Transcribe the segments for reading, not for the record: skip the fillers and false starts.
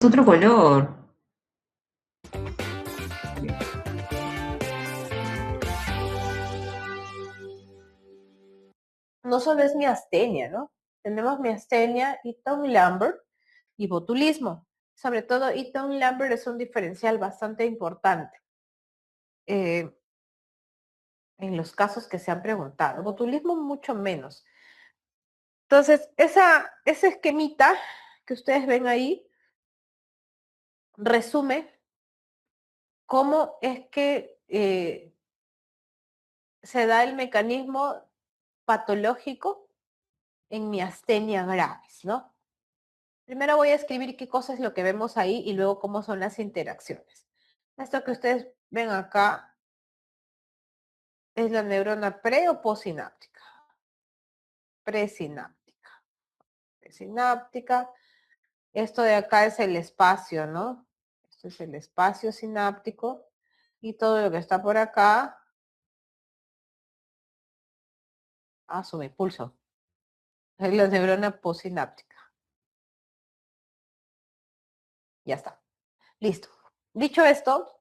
Otro color. No solo es miastenia, ¿no? Tenemos miastenia, Eaton-Lambert y botulismo. Sobre todo, Eaton-Lambert es un diferencial bastante importante eh, en los casos que se han preguntado. Botulismo mucho menos. Entonces, ese esquemita que ustedes ven ahí resume cómo es que se da el mecanismo patológico en miastenia gravis, ¿no? Primero voy a escribir qué cosa es lo que vemos ahí y luego cómo son las interacciones. Esto que ustedes ven acá es la neurona pre o postsináptica. Presináptica. Presináptica. Esto de acá es el espacio, ¿no? Esto es el espacio sináptico. Y todo lo que está por acá, su impulso. Es la neurona postsináptica. Ya está. Listo. Dicho esto,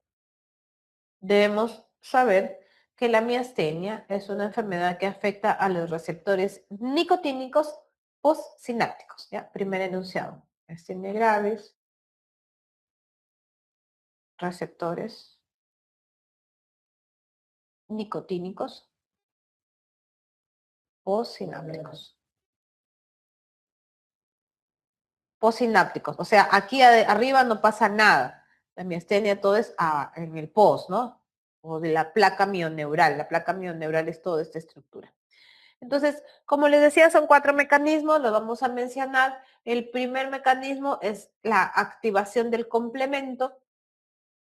debemos saber que la miastenia es una enfermedad que afecta a los receptores nicotínicos postsinápticos. ¿Ya? Primer enunciado. Miastenia gravis, receptores nicotínicos postsinápticos. Postsinápticos. O sea, aquí arriba no pasa nada. La miastenia todo es en el pos, ¿no? O de la placa mioneural. La placa mioneural es toda esta estructura. Entonces, como les decía, son 4 mecanismos, los vamos a mencionar. El primer mecanismo es la activación del complemento.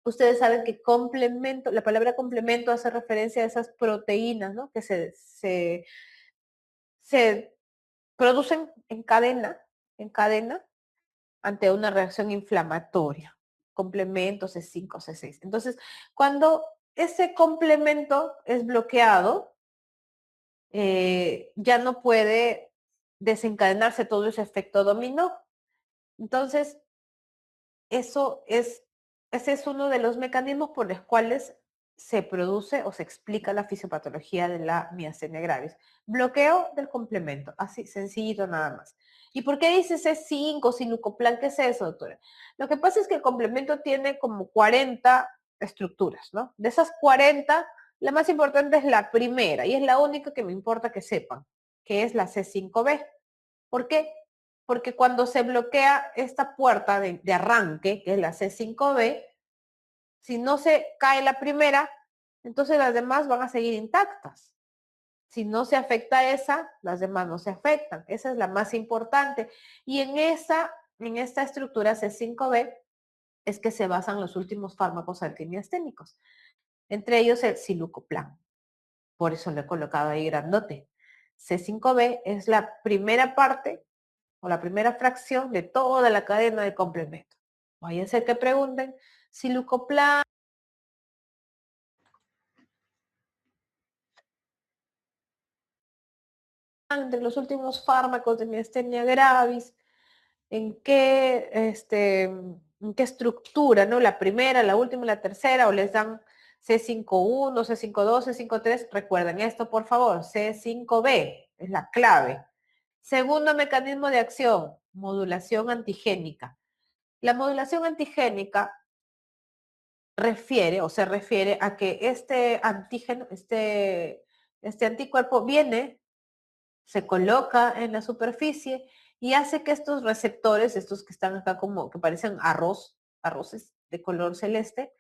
Ustedes saben que complemento, la palabra complemento hace referencia a esas proteínas, ¿no? Que se producen en cadena ante una reacción inflamatoria. Complemento C5, C6. Entonces, cuando ese complemento es bloqueado, ya no puede desencadenarse todo ese efecto dominó. Entonces, ese es uno de los mecanismos por los cuales se produce o se explica la fisiopatología de la miastenia gravis. Bloqueo del complemento, así, sencillito nada más. ¿Y por qué dice C5, silucoplan? ¿Qué es eso, doctora? Lo que pasa es que el complemento tiene como 40 estructuras, ¿no? De esas 40, la más importante es la primera y es la única que me importa que sepan, que es la C5b. ¿Por qué? Porque cuando se bloquea esta puerta de arranque, que es la C5b, si no se cae la primera, entonces las demás van a seguir intactas. Si no se afecta esa, las demás no se afectan. Esa es la más importante. Y en esta estructura C5b es que se basan los últimos fármacos antimiasténicos, entre ellos el silucoplan. Por eso lo he colocado ahí grandote. C5b es la primera parte o la primera fracción de toda la cadena de complemento. Vaya a ser que pregunten si Lucoplan de los últimos fármacos de miastenia gravis, en qué estructura, ¿no? La primera, la última y la tercera, o les dan C51, C52, C53. Recuerden esto, por favor, C5b es la clave. Segundo mecanismo de acción, modulación antigénica. La modulación antigénica refiere o se refiere a que este antígeno, este anticuerpo viene, se coloca en la superficie y hace que estos receptores, estos que están acá como que parecen arroces de color celeste,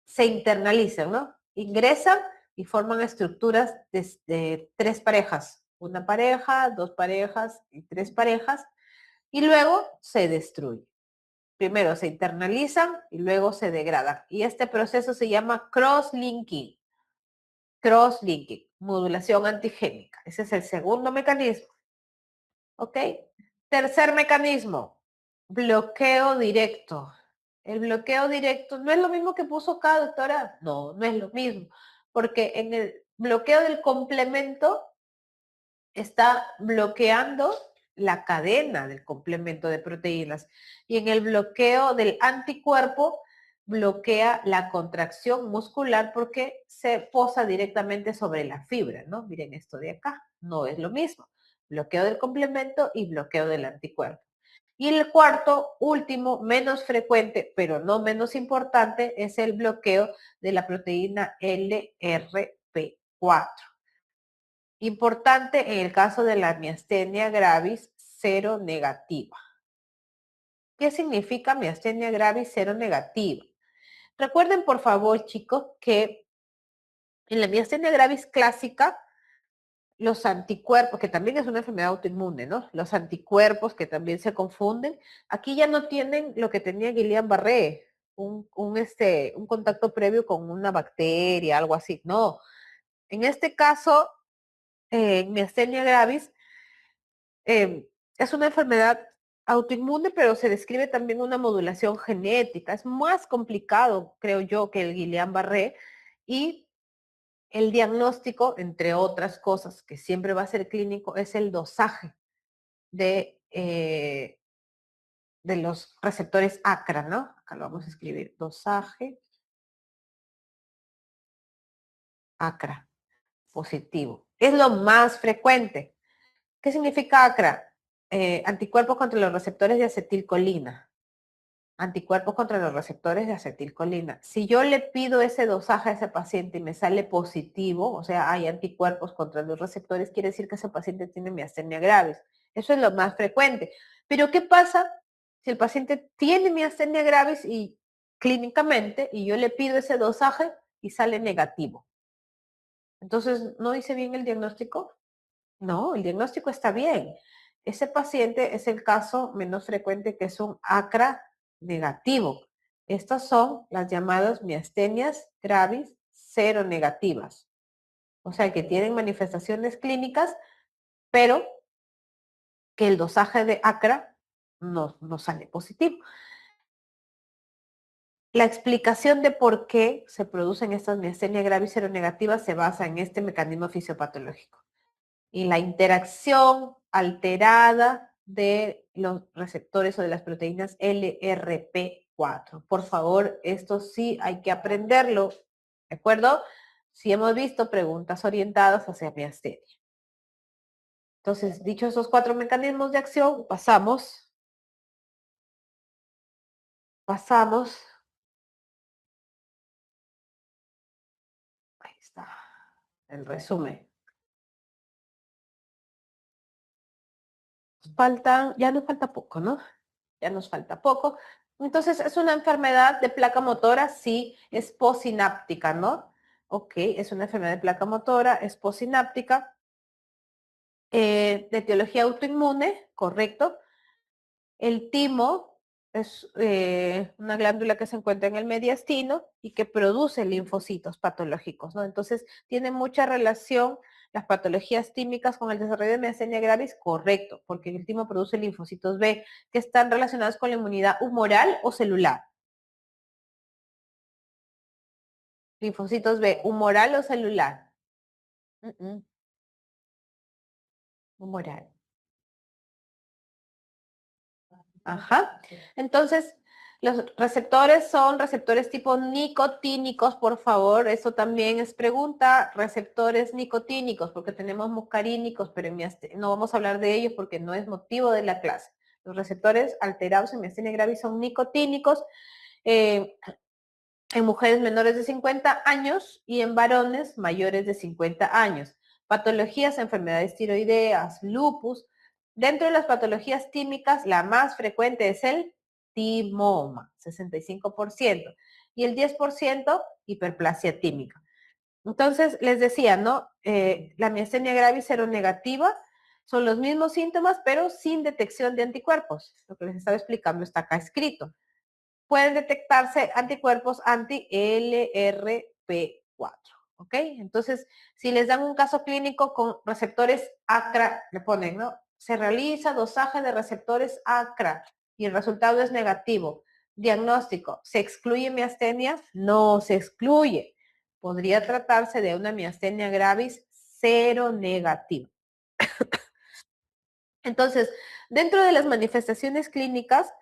se internalicen, ¿no? Ingresan y forman estructuras de 3 parejas, una pareja, 2 parejas y 3 parejas, y luego se destruye. Primero se internalizan y luego se degradan. Y este proceso se llama cross-linking. Cross-linking, modulación antigénica. Ese es el segundo mecanismo. ¿Ok? Tercer mecanismo, bloqueo directo. El bloqueo directo no es lo mismo que puso acá, doctora. No, no es lo mismo. Porque en el bloqueo del complemento está bloqueando la cadena del complemento de proteínas. Y en el bloqueo del anticuerpo, bloquea la contracción muscular porque se posa directamente sobre la fibra, ¿no? Miren esto de acá, no es lo mismo. Bloqueo del complemento y bloqueo del anticuerpo. Y el cuarto, último, menos frecuente, pero no menos importante, es el bloqueo de la proteína LRP4. Importante en el caso de la miastenia gravis cero negativa. ¿Qué significa miastenia gravis cero negativa? Recuerden, por favor, chicos, que en la miastenia gravis clásica, los anticuerpos, que también es una enfermedad autoinmune, ¿no? Los anticuerpos que también se confunden, aquí ya no tienen lo que tenía Guillain-Barré, un contacto previo con una bacteria, algo así. No, en este caso, en miastenia gravis, es una enfermedad autoinmune, pero se describe también una modulación genética. Es más complicado, creo yo, que el Guillain-Barré y el diagnóstico, entre otras cosas, que siempre va a ser clínico, es el dosaje de los receptores ACRA, ¿no? Acá lo vamos a escribir, dosaje ACRA positivo. Es lo más frecuente. ¿Qué significa ACRA? Anticuerpos contra los receptores de acetilcolina. Anticuerpos contra los receptores de acetilcolina. Si yo le pido ese dosaje a ese paciente y me sale positivo, o sea, hay anticuerpos contra los receptores, quiere decir que ese paciente tiene miastenia gravis. Eso es lo más frecuente. Pero ¿qué pasa si el paciente tiene miastenia gravis y clínicamente y yo le pido ese dosaje y sale negativo? Entonces, ¿no hice bien el diagnóstico? No, el diagnóstico está bien. Ese paciente es el caso menos frecuente que es un ACRA negativo. Estas son las llamadas miastenias gravis cero negativas. O sea, que tienen manifestaciones clínicas, pero que el dosaje de ACRA no sale positivo. La explicación de por qué se producen estas miastenias gravis cero negativas se basa en este mecanismo fisiopatológico y la interacción alterada de los receptores o de las proteínas LRP4. Por favor, esto sí hay que aprenderlo, ¿de acuerdo? Si hemos visto preguntas orientadas hacia miastenia. Entonces, dicho esos cuatro mecanismos de acción, pasamos, ahí está, el resumen. Ya nos falta poco, ¿no? Ya nos falta poco. Entonces, ¿es una enfermedad de placa motora? Sí, es posináptica, ¿no? Ok, es una enfermedad de placa motora, es posináptica, de etiología autoinmune, correcto. El timo es una glándula que se encuentra en el mediastino y que produce linfocitos patológicos, ¿no? Entonces, tiene mucha relación las patologías tímicas con el desarrollo de miastenia gravis, correcto, porque el timo produce linfocitos B que están relacionados con la inmunidad humoral o celular. Linfocitos B, humoral o celular. Humoral. Ajá. Entonces, los receptores son receptores tipo nicotínicos, por favor. Eso también es pregunta. Receptores nicotínicos, porque tenemos muscarínicos, pero no vamos a hablar de ellos porque no es motivo de la clase. Los receptores alterados en miastenia gravis son nicotínicos en mujeres menores de 50 años y en varones mayores de 50 años. Patologías, enfermedades tiroideas, lupus. Dentro de las patologías tímicas, la más frecuente es el timoma, 65%, y el 10% hiperplasia tímica. Entonces, les decía, ¿no? La miastenia gravis seronegativa son los mismos síntomas, pero sin detección de anticuerpos. Lo que les estaba explicando está acá escrito. Pueden detectarse anticuerpos anti-LRP4. ¿Ok? Entonces, si les dan un caso clínico con receptores ACRA, le ponen, ¿no? Se realiza dosaje de receptores ACRA y el resultado es negativo. Diagnóstico, ¿se excluye miastenia? No se excluye. Podría tratarse de una miastenia gravis cero negativa. Entonces, dentro de las manifestaciones clínicas,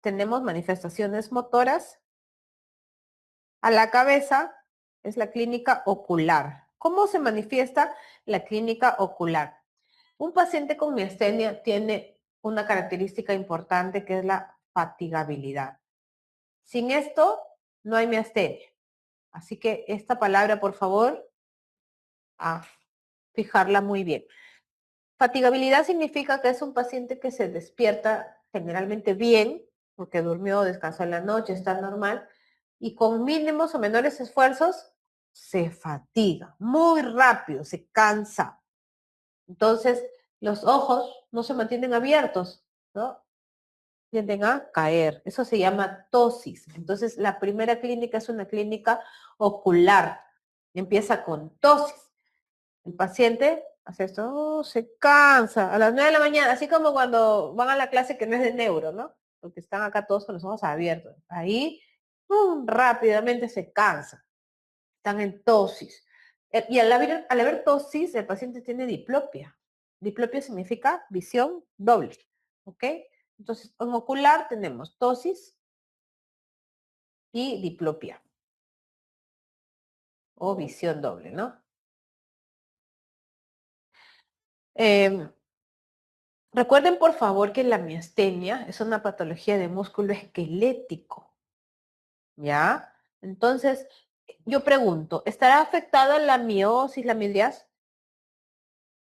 tenemos manifestaciones motoras. A la cabeza es la clínica ocular. ¿Cómo se manifiesta la clínica ocular? Un paciente con miastenia tiene una característica importante que es la fatigabilidad. Sin esto, no hay miastenia. Así que esta palabra, por favor, a fijarla muy bien. Fatigabilidad significa que es un paciente que se despierta generalmente bien, porque durmió, descansó en la noche, está normal, y con mínimos o menores esfuerzos se fatiga muy rápido, se cansa. Entonces, los ojos no se mantienen abiertos, ¿no? Tienden a caer. Eso se llama tosis. Entonces, la primera clínica es una clínica ocular. Empieza con tosis. El paciente hace esto, se cansa a las 9 de la mañana, así como cuando van a la clase que no es de neuro, ¿no? Porque están acá todos con los ojos abiertos. Ahí, rápidamente se cansa. Están en tosis. Y al haber tosis, el paciente tiene diplopia. Diplopia significa visión doble, ¿ok? Entonces, en ocular tenemos tosis y diplopia o visión doble, ¿no? Eh, Recuerden, por favor, que la miastenia es una patología de músculo esquelético, ¿ya? Entonces, yo pregunto, ¿estará afectada la miosis, la midrias?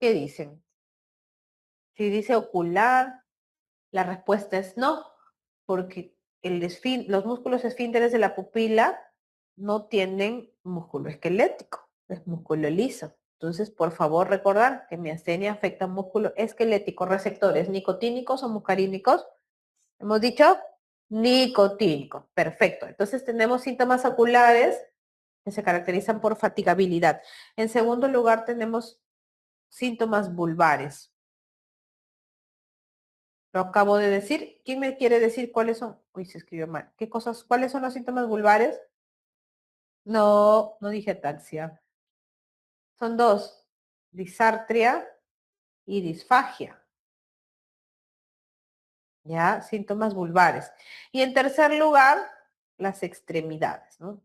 ¿Qué dicen? Si dice ocular, la respuesta es no, porque los músculos esfínteres de la pupila no tienen músculo esquelético, es músculo liso. Entonces, por favor, recordar que miastenia afecta músculo esquelético, receptores nicotínicos o muscarínicos. ¿Hemos dicho? Nicotínico. Perfecto. Entonces tenemos síntomas oculares que se caracterizan por fatigabilidad. En segundo lugar tenemos síntomas vulvares. Lo acabo de decir. ¿Quién me quiere decir cuáles son? Uy, se escribió mal. ¿Qué cosas? ¿Cuáles son los síntomas vulvares? No, no dije ataxia. Son dos. Disartria y disfagia. ¿Ya? Síntomas vulvares. Y en tercer lugar, las extremidades, ¿no?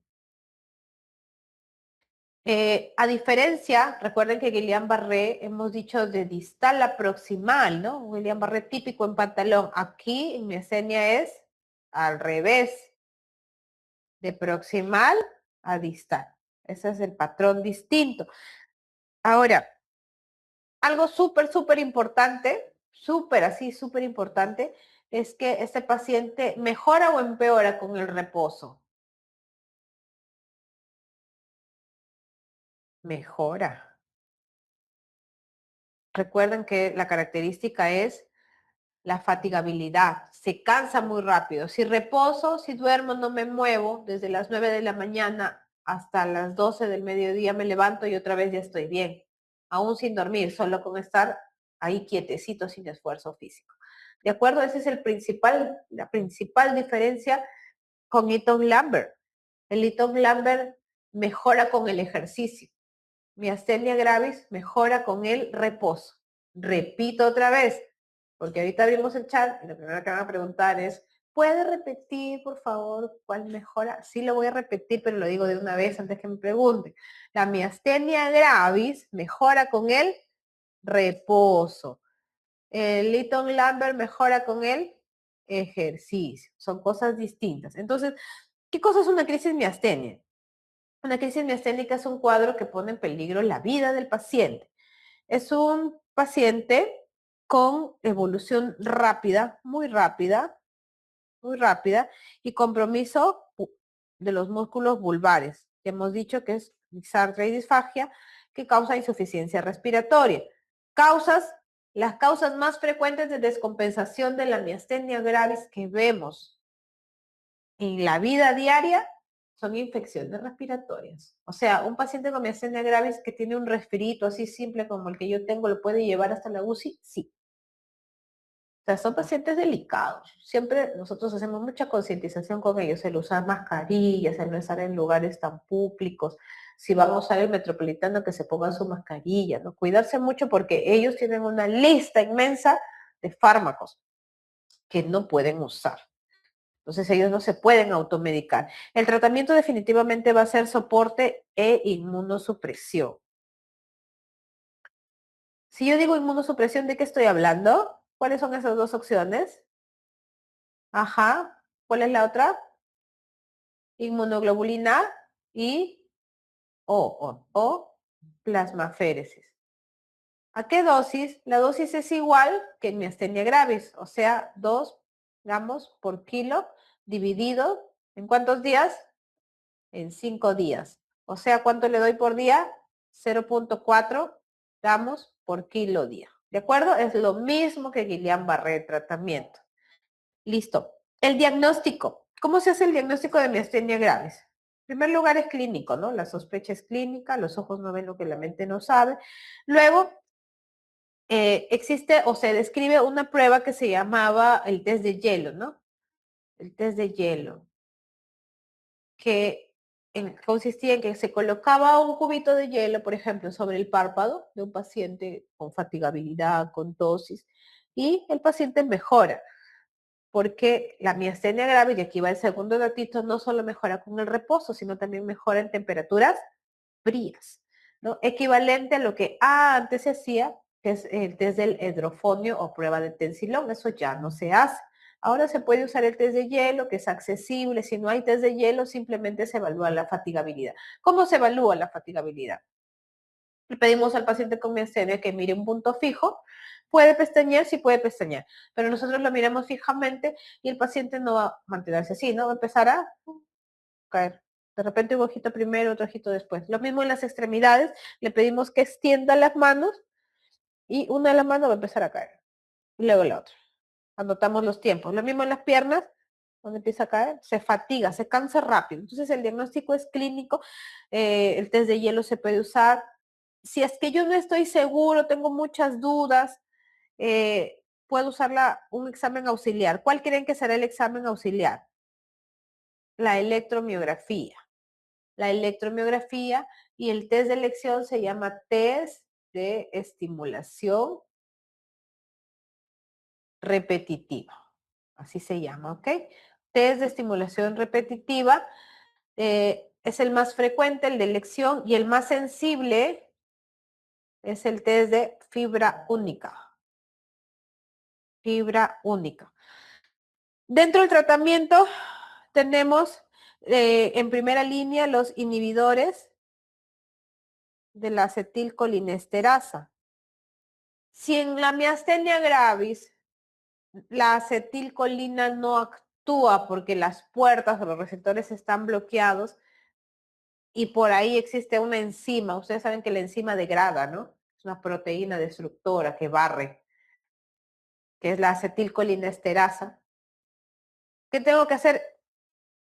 A diferencia, recuerden que Guillain-Barré hemos dicho de distal a proximal, ¿no? Guillain-Barré típico en pantalón. Aquí en miastenia es al revés, de proximal a distal. Ese es el patrón distinto. Ahora, algo súper importante, súper importante, es que este paciente mejora o empeora con el reposo. Mejora. Recuerden que la característica es la fatigabilidad, se cansa muy rápido. Si reposo, si duermo, no me muevo, desde las 9 de la mañana hasta las 12 del mediodía me levanto y otra vez ya estoy bien, aún sin dormir, solo con estar ahí quietecito sin esfuerzo físico. ¿De acuerdo? Esa es la principal diferencia con Eaton Lambert. El Eaton Lambert mejora con el ejercicio. Miastenia gravis mejora con el reposo. Repito otra vez, porque ahorita vimos el chat y lo primero que van a preguntar es, ¿puede repetir, por favor, cuál mejora? Sí lo voy a repetir, pero lo digo de una vez antes que me pregunten. La miastenia gravis mejora con el reposo. El Lytton Lambert mejora con el ejercicio. Son cosas distintas. Entonces, ¿qué cosa es una crisis miastenia? Una crisis miasténica es un cuadro que pone en peligro la vida del paciente. Es un paciente con evolución rápida, muy rápida, y compromiso de los músculos vulvares, que hemos dicho que es disartria y disfagia, que causa insuficiencia respiratoria. Las causas más frecuentes de descompensación de la miastenia gravis que vemos en la vida diaria son infecciones respiratorias. O sea, un paciente con miastenia gravis que tiene un resfriado así simple como el que yo tengo, ¿lo puede llevar hasta la UCI? Sí. O sea, son pacientes delicados. Siempre nosotros hacemos mucha concientización con ellos, el usar mascarillas, el no estar en lugares tan públicos. Si van a usar el metropolitano, que se pongan su mascarilla, ¿no? Cuidarse mucho porque ellos tienen una lista inmensa de fármacos que no pueden usar. Entonces ellos no se pueden automedicar. El tratamiento definitivamente va a ser soporte e inmunosupresión. Si yo digo inmunosupresión, ¿de qué estoy hablando? ¿Cuáles son esas dos opciones? Ajá. ¿Cuál es la otra? Inmunoglobulina y o plasmaféresis. ¿A qué dosis? La dosis es igual que en miastenia gravis, o sea, 2 gramos por kilo dividido ¿en cuántos días? En 5 días. O sea, ¿cuánto le doy por día? 0.4 gramos por kilo día. ¿De acuerdo? Es lo mismo que Guillain-Barré tratamiento. Listo. El diagnóstico. ¿Cómo se hace el diagnóstico de miastenia gravis? En primer lugar es clínico, ¿no? La sospecha es clínica, los ojos no ven lo que la mente no sabe. Luego, existe o se describe una prueba que se llamaba el test de hielo, ¿no? El test de hielo, que consistía en que se colocaba un cubito de hielo, por ejemplo, sobre el párpado de un paciente con fatigabilidad, con tosis, y el paciente mejora, porque la miastenia grave, y aquí va el segundo datito, no solo mejora con el reposo, sino también mejora en temperaturas frías, ¿no? Equivalente a lo que antes se hacía, que es el test del hidrofonio o prueba de tensilón, eso ya no se hace. Ahora se puede usar el test de hielo, que es accesible. Si no hay test de hielo, simplemente se evalúa la fatigabilidad. ¿Cómo se evalúa la fatigabilidad? Le pedimos al paciente con miastenia que mire un punto fijo. Puede pestañear, sí puede pestañear, pero nosotros lo miramos fijamente y el paciente no va a mantenerse así, ¿no? Va a empezar a caer. De repente un ojito primero, otro ojito después. Lo mismo en las extremidades, le pedimos que extienda las manos y una de las manos va a empezar a caer. Y luego la otra. Anotamos los tiempos. Lo mismo en las piernas, donde empieza a caer, se fatiga, se cansa rápido. Entonces el diagnóstico es clínico, el test de hielo se puede usar. Si es que yo no estoy seguro, tengo muchas dudas, puedo usar un examen auxiliar. ¿Cuál creen que será el examen auxiliar? La electromiografía. La electromiografía y el test de elección se llama test de estimulación repetitiva. Así se llama, ¿ok? Test de estimulación repetitiva es el más frecuente, el de elección, y el más sensible es el test de fibra única. Fibra única. Dentro del tratamiento tenemos en primera línea los inhibidores de la acetilcolinesterasa. Si en la miastenia gravis la acetilcolina no actúa porque las puertas o los receptores están bloqueados y por ahí existe una enzima, ustedes saben que la enzima degrada, ¿no? Es una proteína destructora que barre, que es la acetilcolinesterasa. ¿Qué tengo que hacer?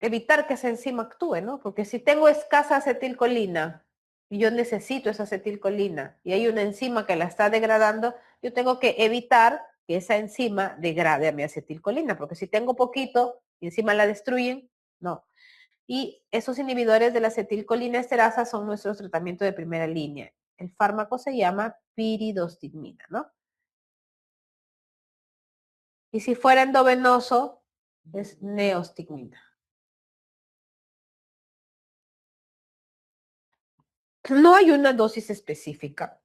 Evitar que esa enzima actúe, ¿no? Porque si tengo escasa acetilcolina y yo necesito esa acetilcolina y hay una enzima que la está degradando, yo tengo que evitar que esa enzima degrade a mi acetilcolina, porque si tengo poquito y encima la destruyen, no. Y esos inhibidores de la acetilcolina esterasa son nuestros tratamientos de primera línea. El fármaco se llama piridostigmina, ¿no? Y si fuera endovenoso, es neostigmina. No hay una dosis específica,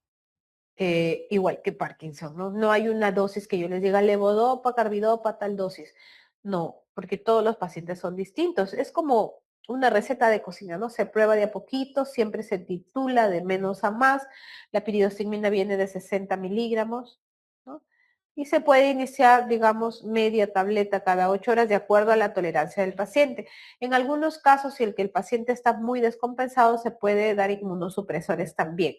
igual que Parkinson, ¿no? No hay una dosis que yo les diga levodopa, carbidopa, tal dosis. No, porque todos los pacientes son distintos. Es como una receta de cocina, ¿no? Se prueba de a poquito, siempre se titula de menos a más. La piridostigmina viene de 60 miligramos, ¿no? Y se puede iniciar, digamos, media tableta cada 8 horas de acuerdo a la tolerancia del paciente. En algunos casos, si el paciente está muy descompensado, se puede dar inmunosupresores también.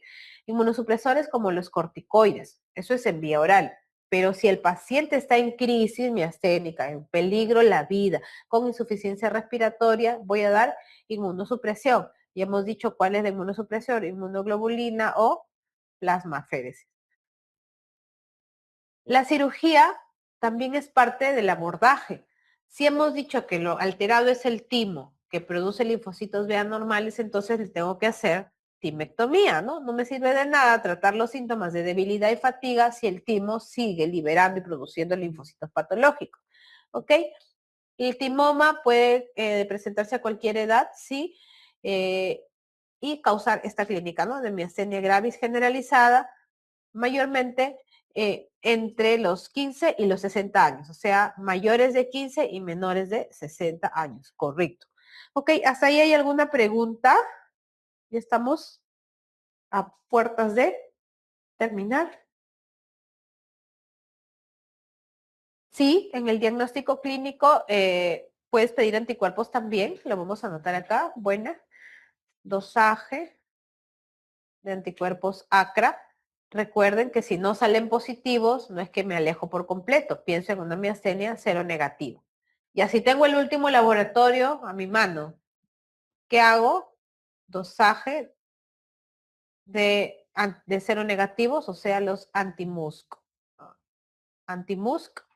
Inmunosupresores como los corticoides, eso es en vía oral. Pero si el paciente está en crisis miasténica, en peligro la vida, con insuficiencia respiratoria, voy a dar inmunosupresión. Y hemos dicho cuál es la inmunosupresión, inmunoglobulina o plasmaféresis. La cirugía también es parte del abordaje. Si hemos dicho que lo alterado es el timo que produce linfocitos B anormales, entonces le tengo que hacer timectomía, ¿no? No me sirve de nada tratar los síntomas de debilidad y fatiga si el timo sigue liberando y produciendo linfocitos patológicos, ¿ok? El timoma puede presentarse a cualquier edad, sí, y causar esta clínica, ¿no? De miastenia gravis generalizada, mayormente entre los 15 y los 60 años, o sea, mayores de 15 y menores de 60 años, correcto. Ok, ¿hasta ahí hay alguna pregunta? Ya estamos a puertas de terminar. Sí, en el diagnóstico clínico puedes pedir anticuerpos también, lo vamos a anotar acá, buena. Dosaje de anticuerpos ACRA. Recuerden que si no salen positivos, no es que me alejo por completo, pienso en una miastenia cero negativo. Y así tengo el último laboratorio a mi mano. ¿Qué hago? Dosaje de cero negativos, o sea, los anti-MuSK. Anti-MuSK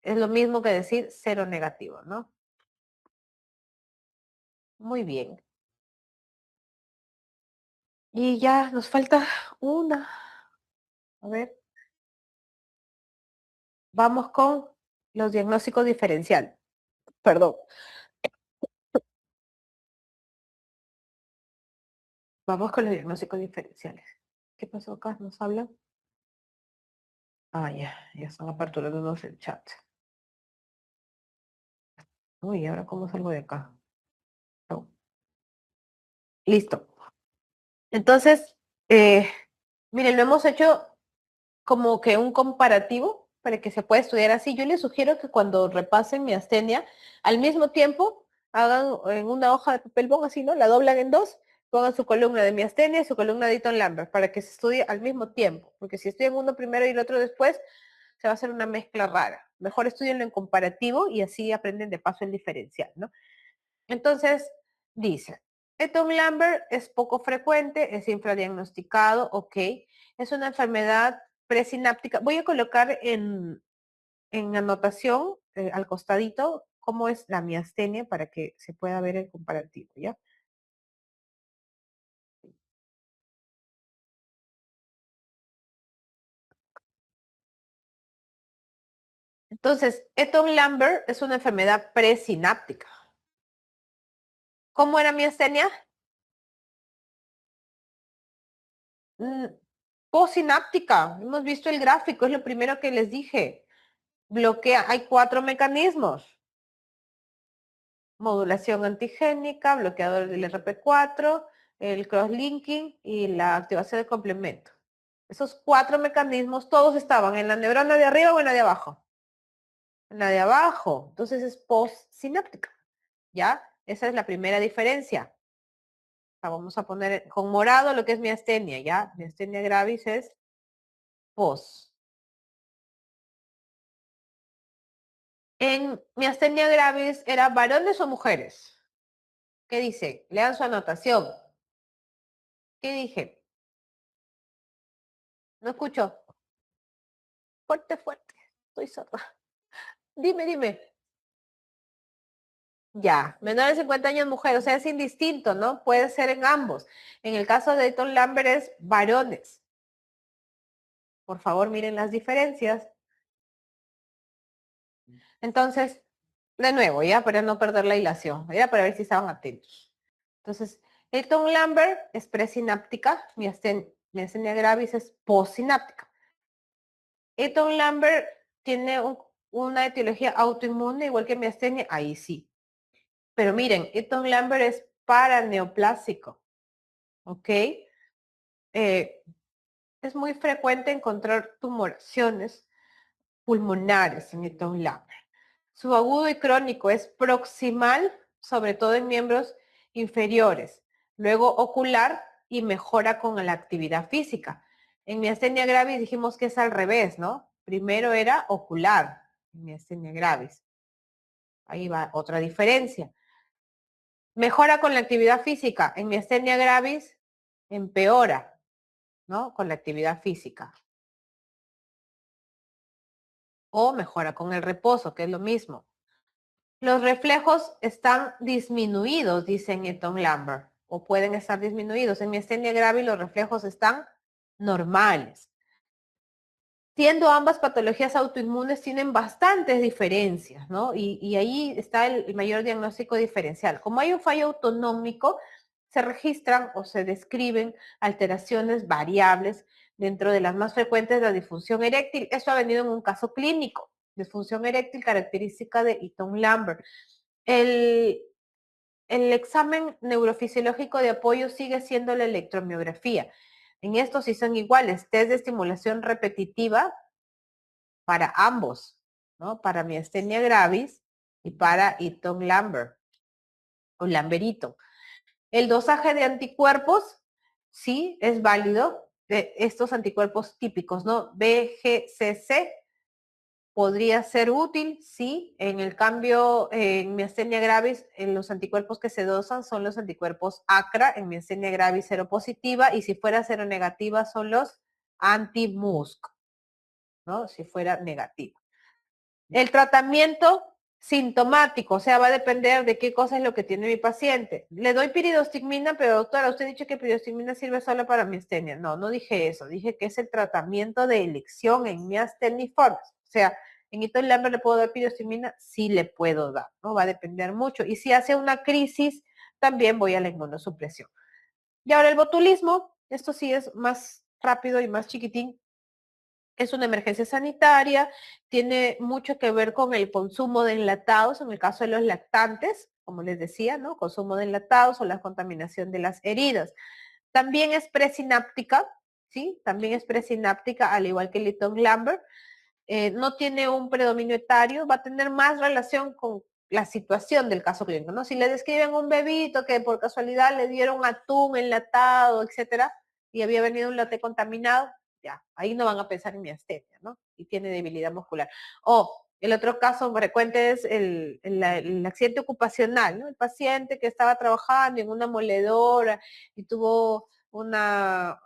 es lo mismo que decir cero negativo, ¿no? Muy bien. Y ya nos falta una. A ver, vamos con los diagnósticos diferenciales. Perdón. Vamos con los diagnósticos diferenciales. ¿Qué pasó acá? ¿Nos hablan? Ah, ya están aperturándonos el chat. Uy, ¿ahora cómo salgo de acá? Oh, listo. Entonces, eh, miren, lo hemos hecho como que un comparativo para que se pueda estudiar así. Yo les sugiero que cuando repasen mi astenia, al mismo tiempo hagan en una hoja de papel bond así, ¿no? La doblan en dos, pongan su columna de miastenia y su columna de Eaton Lambert para que se estudie al mismo tiempo, porque si estudian uno primero y el otro después, se va a hacer una mezcla rara. Mejor estudienlo en comparativo y así aprenden de paso el diferencial, ¿no? Entonces, dice, Eaton Lambert es poco frecuente, es infradiagnosticado, ok. Es una enfermedad presináptica. Voy a colocar en anotación al costadito cómo es la miastenia para que se pueda ver el comparativo, ¿ya? Entonces, Eaton Lambert es una enfermedad presináptica. ¿Cómo era miastenia? Mm, Postsináptica. Hemos visto el gráfico, es lo primero que les dije. Bloquea, hay 4 mecanismos. Modulación antigénica, bloqueador del RP4, el crosslinking y la activación de complemento. Esos 4 mecanismos, todos estaban en la neurona de arriba o en la de abajo. En la de abajo. Entonces es postsináptica. ¿Ya? Esa es la primera diferencia. O sea, vamos a poner con morado lo que es miastenia, ¿ya? Miastenia gravis es post. En miastenia gravis, ¿era varones o mujeres? ¿Qué dice? Lean su anotación. ¿Qué dije? No escucho. Fuerte, fuerte. Estoy sorda. Dime. Ya, menores de 50 años mujer, o sea, es indistinto, ¿no? Puede ser en ambos. En el caso de Eaton Lambert es varones. Por favor, miren las diferencias. Entonces, de nuevo, ya, para no perder la hilación, ya, para ver si estaban atentos. Entonces, Eaton Lambert es presináptica, miastenia gravis es postsináptica. Eaton Lambert tiene una etiología autoinmune, igual que miastenia, ahí sí. Pero miren, Eaton Lambert es paraneoplásico, ¿ok? Es muy frecuente encontrar tumoraciones pulmonares en Eaton Lambert. Su agudo y crónico es proximal, sobre todo en miembros inferiores, luego ocular y mejora con la actividad física. En miastenia gravis dijimos que es al revés, ¿no? Primero era ocular, en miastenia gravis. Ahí va otra diferencia. Mejora con la actividad física. En miastenia gravis empeora, ¿no? Con la actividad física. O mejora con el reposo, que es lo mismo. Los reflejos están disminuidos, dice Eaton Lambert. o pueden estar disminuidos. En miastenia gravis los reflejos están normales. Siendo ambas patologías autoinmunes, tienen bastantes diferencias, ¿no? Y ahí está el mayor diagnóstico diferencial. Como hay un fallo autonómico, se registran o se describen alteraciones variables dentro de las más frecuentes, la disfunción eréctil. Eso ha venido en un caso clínico, disfunción eréctil característica de Eaton-Lambert. El, el examen neurofisiológico de apoyo sigue siendo la electromiografía. En estos sí son iguales, test de estimulación repetitiva para ambos, ¿no? Para miastenia gravis y para Eaton-Lambert o Lamberito. El dosaje de anticuerpos, sí, es válido, de estos anticuerpos típicos, ¿no? BGCC podría ser útil, sí. En el cambio, en miastenia gravis, en los anticuerpos que se dosan son los anticuerpos ACRA, en miastenia gravis seropositiva, y si fuera seronegativa son los anti-MuSK, ¿no? Si fuera negativa. El tratamiento sintomático, o sea, va a depender de qué cosa es lo que tiene mi paciente. Le doy piridostigmina, pero doctora, usted ha dicho que piridostigmina sirve solo para miastenia. No, no dije eso. Dije que es el tratamiento de elección en miasteniformes. O sea, en Eaton-Lambert le puedo dar piridostigmina, sí le puedo dar, ¿no? Va a depender mucho. Y si hace una crisis, también voy a la inmunosupresión. Y ahora el botulismo, esto sí es más rápido y más chiquitín. Es una emergencia sanitaria, tiene mucho que ver con el consumo de enlatados, en el caso de los lactantes, como les decía, ¿no? Consumo de enlatados o la contaminación de las heridas. También es presináptica, ¿sí? También es presináptica, al igual que el Eaton-Lambert. No tiene un predominio etario, va a tener más relación con la situación del caso clínico, ¿no? Si le describen un bebito que por casualidad le dieron atún enlatado, etcétera, y había venido un lote contaminado, ya, ahí no van a pensar en miastenia, ¿no? Y tiene debilidad muscular. O el otro caso frecuente es el accidente ocupacional, ¿no? El paciente que estaba trabajando en una moledora y tuvo una,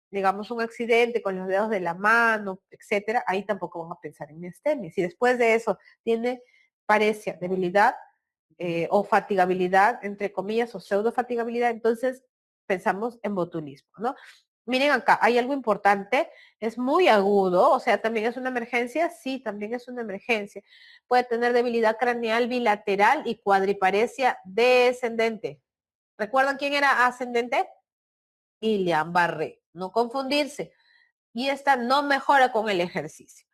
digamos, un accidente con los dedos de la mano, etcétera, ahí tampoco van a pensar en miastenia. Si después de eso tiene parecia, debilidad o fatigabilidad, entre comillas, o pseudofatigabilidad, entonces pensamos en botulismo, ¿no? Miren acá, hay algo importante, es muy agudo, o sea, también es una emergencia, sí, también es una emergencia. Puede tener debilidad craneal bilateral y cuadriparesia descendente. ¿Recuerdan quién era ascendente? Guillain-Barré, no confundirse. Y esta no mejora con el ejercicio.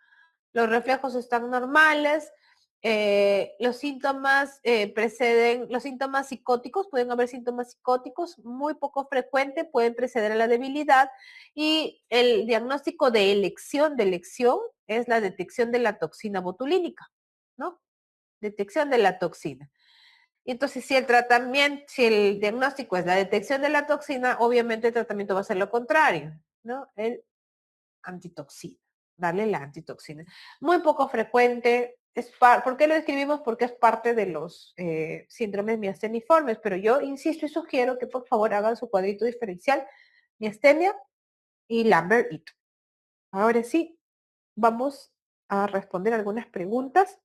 Los reflejos están normales, los síntomas preceden, los síntomas psicóticos, pueden haber síntomas psicóticos muy poco frecuentes, pueden preceder a la debilidad y el diagnóstico de elección es la detección de la toxina botulínica, ¿no? Detección de la toxina. Y entonces, si el tratamiento, si el diagnóstico es la detección de la toxina, obviamente el tratamiento va a ser lo contrario, ¿no? El antitoxina, darle la antitoxina. Muy poco frecuente, ¿por qué lo describimos? Porque es parte de los síndromes miasteniformes, pero yo insisto y sugiero que por favor hagan su cuadrito diferencial, miastenia y Lambert-Eaton. Ahora sí, vamos a responder algunas preguntas.